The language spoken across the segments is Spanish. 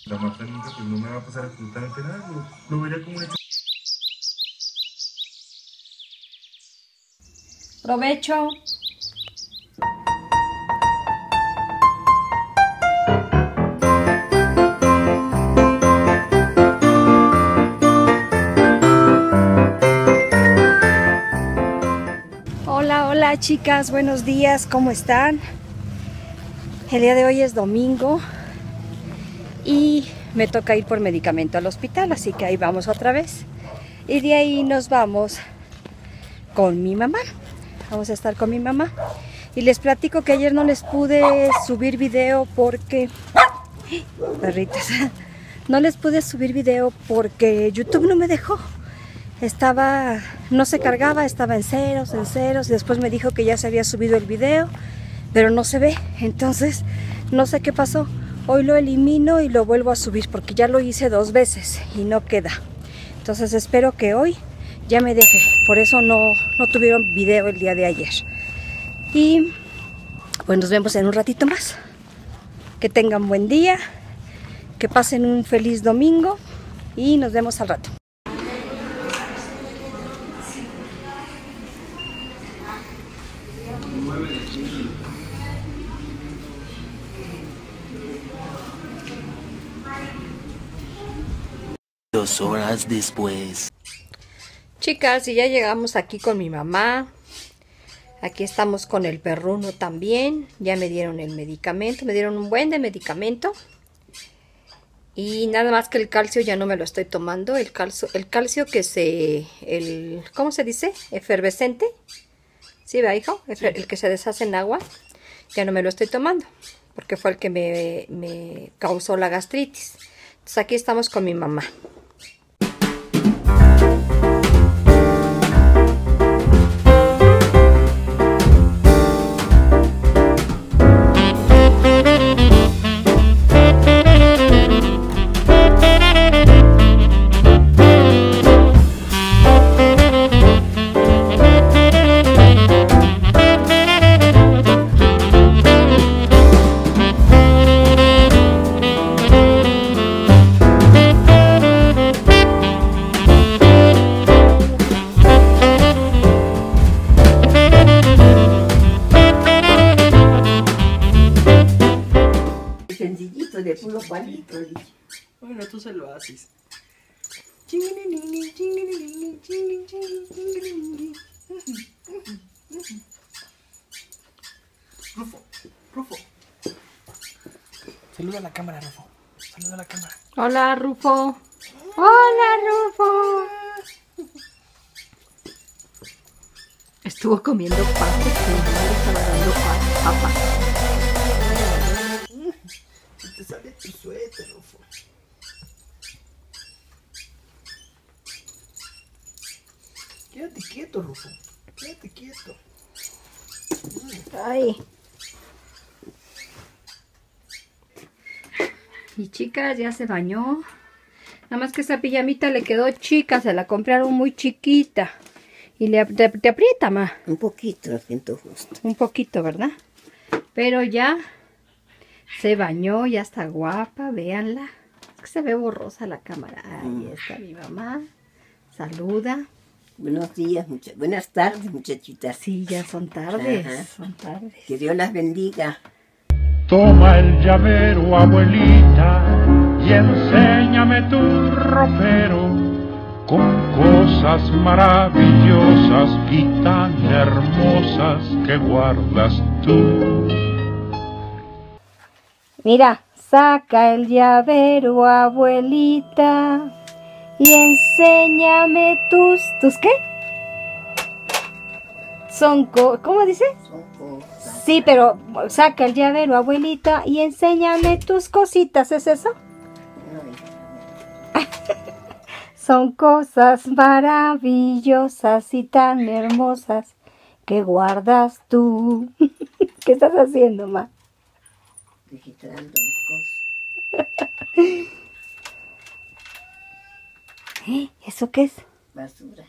La Marta nunca, pues no me va a pasar absolutamente nada, lo vería como un hecho. Provecho. Hola, hola chicas, buenos días, ¿cómo están? El día de hoy es domingo y me toca ir por medicamento al hospital, así que ahí vamos otra vez. Y de ahí nos vamos con mi mamá. Vamos a estar con mi mamá. Y les platico que ayer no les pude subir video porque... Perritas. No les pude subir video porque YouTube no me dejó. No se cargaba, estaba en ceros. Y después me dijo que ya se había subido el video, pero no se ve. Entonces, no sé qué pasó. Hoy lo elimino y lo vuelvo a subir porque ya lo hice 2 veces y no queda. Entonces espero que hoy ya me deje. Por eso no tuvieron video el día de ayer. Y pues nos vemos en un ratito más. Que tengan buen día, que pasen un feliz domingo y nos vemos al rato. Dos horas después. Chicas, y ya llegamos aquí con mi mamá. Aquí estamos con el perruno también. Ya me dieron el medicamento. Me dieron un buen de medicamento. Y nada más que el calcio ya no me lo estoy tomando. El calcio que ¿cómo se dice? Efervescente. ¿Sí, va, hijo? El que se deshace en agua. Ya no me lo estoy tomando. Porque fue el que me causó la gastritis. Entonces aquí estamos con mi mamá. Sencillito, de puro palito. Bueno, tú se lo haces. Rufo. Saluda a la cámara, Rufo. Saluda a la cámara. Hola, Rufo. Hola, Rufo. Estuvo comiendo papas, pero no le estaba dando papas. Te sale tu suéter, Rufo. Quédate quieto, Rufo. Quédate quieto. Ay. Y chicas, ya se bañó. Nada más que esa pijamita le quedó chica, se la compraron muy chiquita. Y te aprieta, ma. Un poquito, lo siento justo. Un poquito, ¿verdad? Pero ya se bañó, ya está guapa, véanla. Es que se ve borrosa la cámara. Ahí está mi mamá. Saluda. Buenos días, buenas tardes, muchachitas. Sí, ya son tardes. Ajá. Son tardes. Que Dios las bendiga. Toma el llavero, abuelita, y enséñame tu ropero con cosas maravillosas y tan hermosas que guardas tú. Mira, saca el llavero, abuelita, y enséñame ¿tus qué? ¿Cómo dice? Son cosas. Sí, pero saca el llavero, abuelita, y enséñame tus cositas, ¿es eso? No, Son cosas maravillosas y tan hermosas que guardas tú. ¿Qué estás haciendo, ma? registrando mis cosas. ¿Eso qué es? Basura.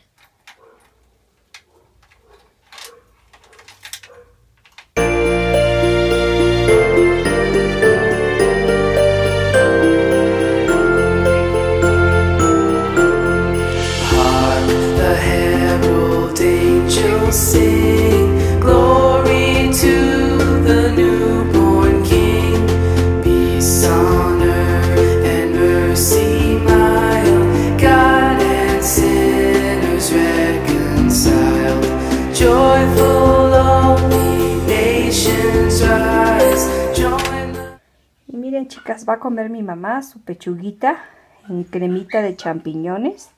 chicas, va a comer mi mamá su pechuguita en cremita de champiñones.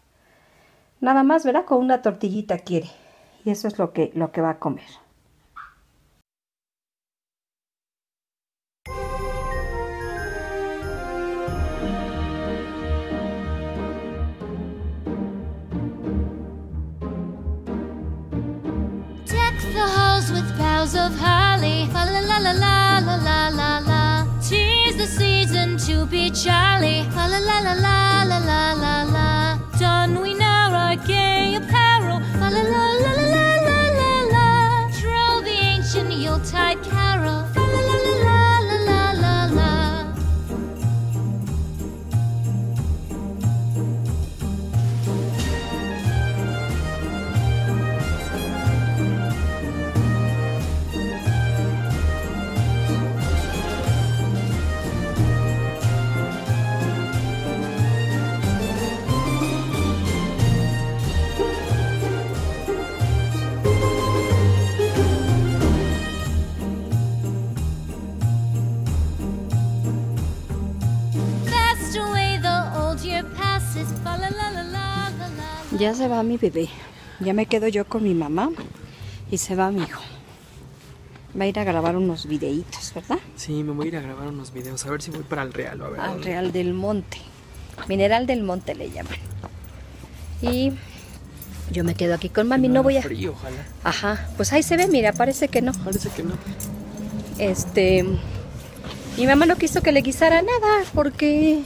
Nada más, ¿verdad? Con una tortillita quiere. Y eso es lo que va a comer. Deck the halls with boughs of holly. Fa la la la la la la la la. 'Tis the season to be jolly. Fa la la la la la la la la. Don we now our gay apparel. Fa la la la la la la la la. Troll the ancient Yuletide carol. Fa la la la la la la la la. Fast away the old year passes. Fa la la la la la la. Ya se va mi bebé. Ya me quedo yo con mi mamá y se va mi hijo. Va a ir a grabar unos videitos, ¿verdad? Sí, me voy a ir a grabar unos videos. A ver si voy para el Real. A ver, Al Real del Monte. Mineral del Monte le llaman. Y yo me quedo aquí con mami. No voy a... Frío, ojalá. Ajá, pues ahí se ve, mira, parece que no. Parece que no. Mi mamá no quiso que le guisara nada porque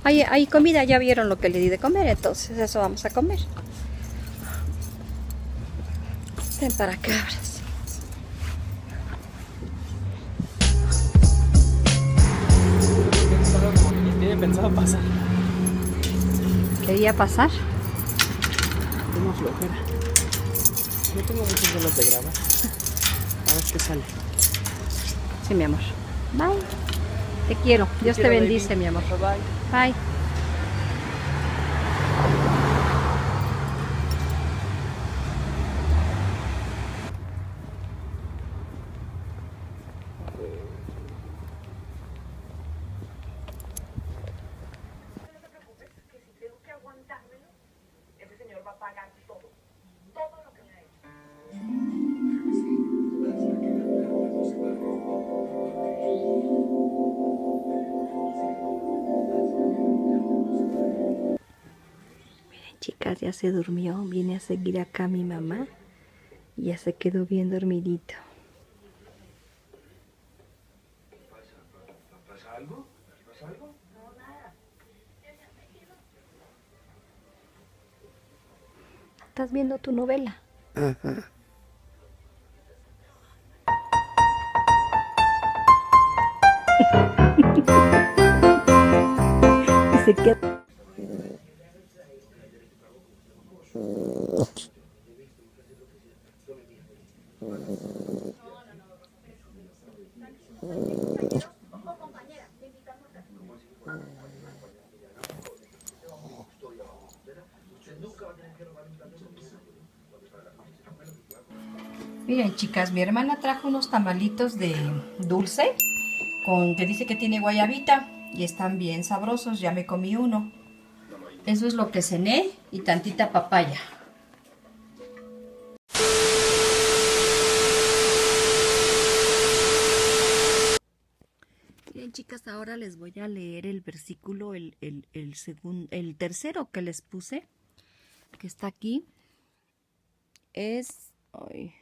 hay comida, ya vieron lo que le di de comer, entonces eso vamos a comer. Ven para acá, abras. Tiene pensado pasar. Quería pasar. Tengo flojera. No tengo muchas ganas de grabar. A ver qué sale. Sí, mi amor. Bye. Te quiero. Dios te quiero, bendice, baby. mi amor. Bye. Bye. Chicas, ya se durmió. Viene a seguir acá mi mamá. Y ya se quedó bien dormidito. ¿Pasa algo? ¿Pasa algo? ¿Estás viendo tu novela? Y se queda. Miren, chicas, mi hermana trajo unos tamalitos de dulce con que dice que tiene guayabita y están bien sabrosos. Ya me comí uno. Eso es lo que cené y tantita papaya. Bien, chicas, ahora les voy a leer el versículo, el tercero que les puse, que está aquí.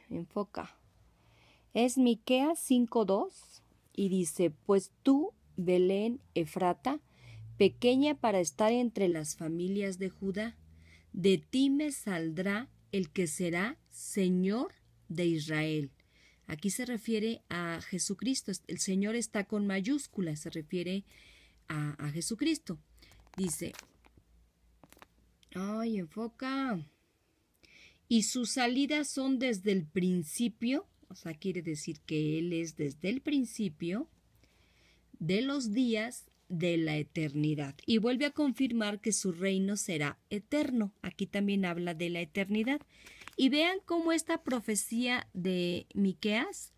Enfoca. Es Miqueas 5:2 y dice: pues tú, Belén Efrata, pequeña para estar entre las familias de Judá, de ti me saldrá el que será Señor de Israel. Aquí se refiere a Jesucristo. El Señor está con mayúsculas, se refiere a Jesucristo. Dice, enfoca. Y sus salidas son desde el principio, o sea, quiere decir que Él es desde el principio de los días de la eternidad. Y vuelve a confirmar que su reino será eterno. Aquí también habla de la eternidad. Y vean cómo esta profecía de Miqueas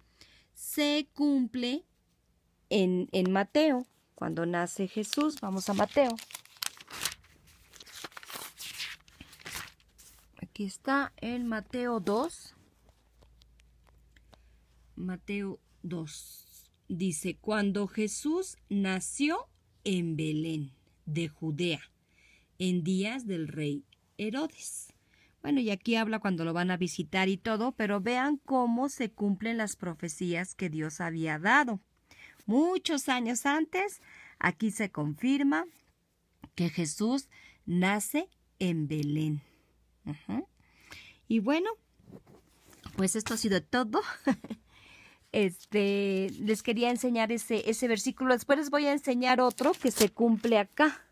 se cumple en Mateo, cuando nace Jesús. Vamos a Mateo. Aquí está en Mateo 2. Mateo 2. Dice, cuando Jesús nació en Belén de Judea, en días del rey Herodes. Bueno, y aquí habla cuando lo van a visitar y todo, pero vean cómo se cumplen las profecías que Dios había dado. Muchos años antes, aquí se confirma que Jesús nace en Belén. Y bueno, pues esto ha sido todo. Les quería enseñar ese versículo. Después les voy a enseñar otro que se cumple acá,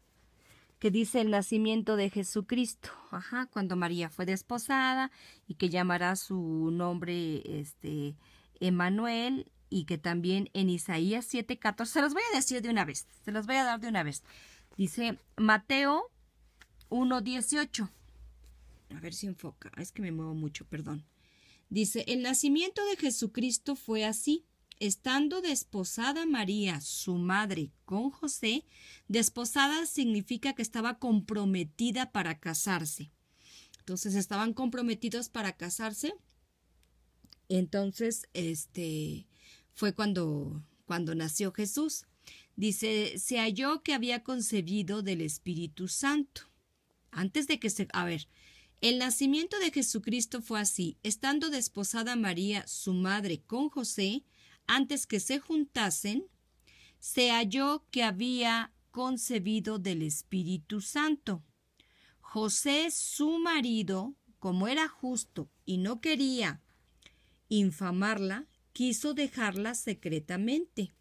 que dice el nacimiento de Jesucristo, cuando María fue desposada y que llamará su nombre Emmanuel, y que también en Isaías 7:14, se los voy a decir de una vez, se los voy a dar de una vez. Dice Mateo 1:18. A ver si enfoca, es que me muevo mucho, perdón. Dice, el nacimiento de Jesucristo fue así. Estando desposada María, su madre, con José, desposada significa que estaba comprometida para casarse. Entonces estaban comprometidos para casarse. Entonces, fue cuando nació Jesús. Dice, se halló que había concebido del Espíritu Santo. Antes de que el nacimiento de Jesucristo fue así. Estando desposada María, su madre, con José, antes que se juntasen, se halló que había concebido del Espíritu Santo. José, su marido, como era justo y no quería infamarla, quiso dejarla secretamente,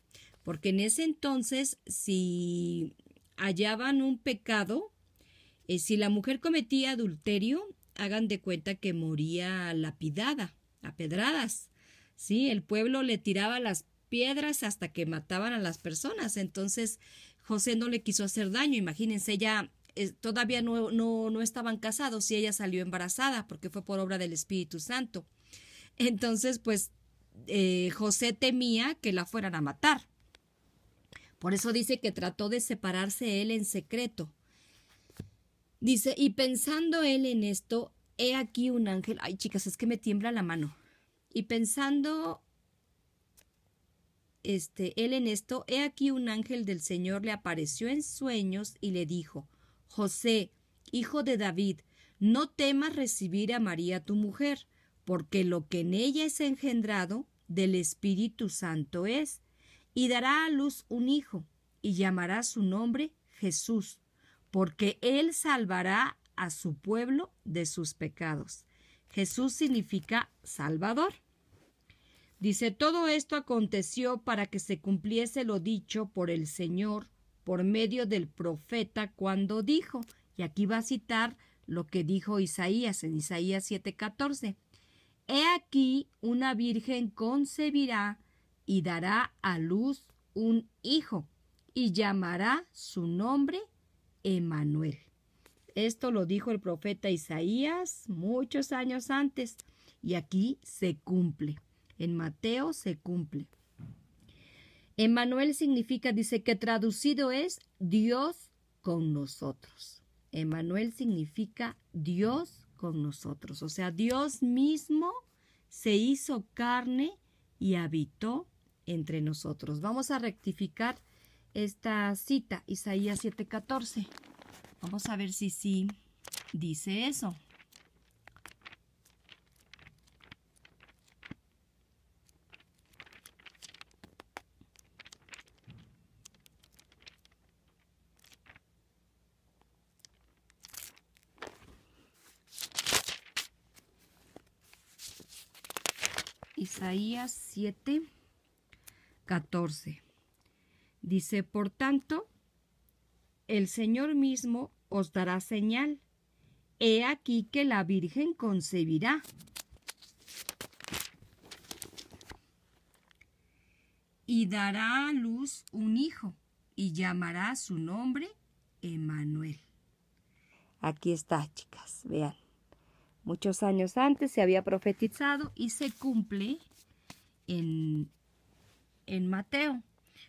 porque en ese entonces, si hallaban un pecado, si la mujer cometía adulterio, hagan de cuenta que moría lapidada, a pedradas. Sí, el pueblo le tiraba las piedras hasta que mataban a las personas. Entonces José no le quiso hacer daño. Imagínense, ella todavía no estaban casados y ella salió embarazada porque fue por obra del Espíritu Santo. Entonces, pues José temía que la fueran a matar. Por eso dice que trató de separarse él en secreto. Dice, y pensando él en esto, he aquí un ángel. Ay, chicas, es que me tiembla la mano. Y pensando él en esto, he aquí un ángel del Señor le apareció en sueños y le dijo, José, hijo de David, no temas recibir a María tu mujer, porque lo que en ella es engendrado del Espíritu Santo es, y dará a luz un hijo, y llamará su nombre Jesús, porque él salvará a su pueblo de sus pecados. Jesús significa Salvador. Dice, todo esto aconteció para que se cumpliese lo dicho por el Señor por medio del profeta cuando dijo, y aquí va a citar lo que dijo Isaías en Isaías 7:14. He aquí una virgen concebirá y dará a luz un hijo, y llamará su nombre Emmanuel. Esto lo dijo el profeta Isaías muchos años antes, y aquí se cumple. En Mateo se cumple. Emmanuel significa, dice que traducido es Dios con nosotros. Emmanuel significa Dios con nosotros. O sea, Dios mismo se hizo carne y habitó entre nosotros. Vamos a rectificar esta cita, Isaías 7:14. Vamos a ver si sí dice eso. Isaías 7:14. Dice, por tanto, el Señor mismo os dará señal. He aquí que la Virgen concebirá. Y dará a luz un hijo, y llamará su nombre Emmanuel. Aquí está, chicas, vean. Muchos años antes se había profetizado y se cumple en Mateo.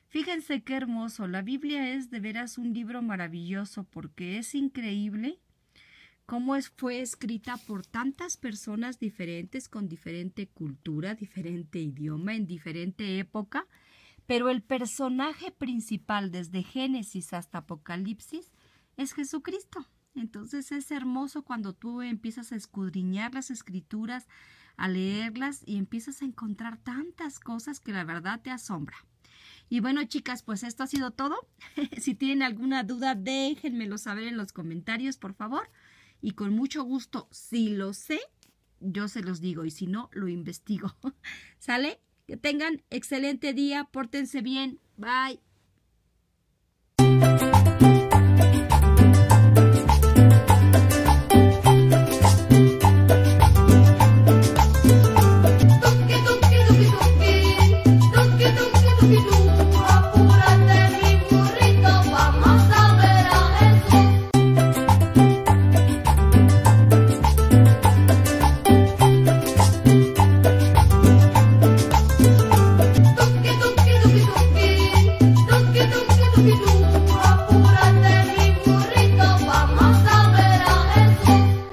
Fíjense qué hermoso. La Biblia es de veras un libro maravilloso porque es increíble cómo fue escrita por tantas personas diferentes, con diferente cultura, diferente idioma, en diferente época, pero el personaje principal desde Génesis hasta Apocalipsis es Jesucristo. Entonces es hermoso cuando tú empiezas a escudriñar las escrituras, a leerlas y empiezas a encontrar tantas cosas que la verdad te asombra. Y bueno, chicas, pues esto ha sido todo. Si tienen alguna duda, déjenmelo saber en los comentarios, por favor. Y con mucho gusto, si lo sé, yo se los digo. Y si no, lo investigo. ¿Sale? Que tengan excelente día. Pórtense bien. Bye.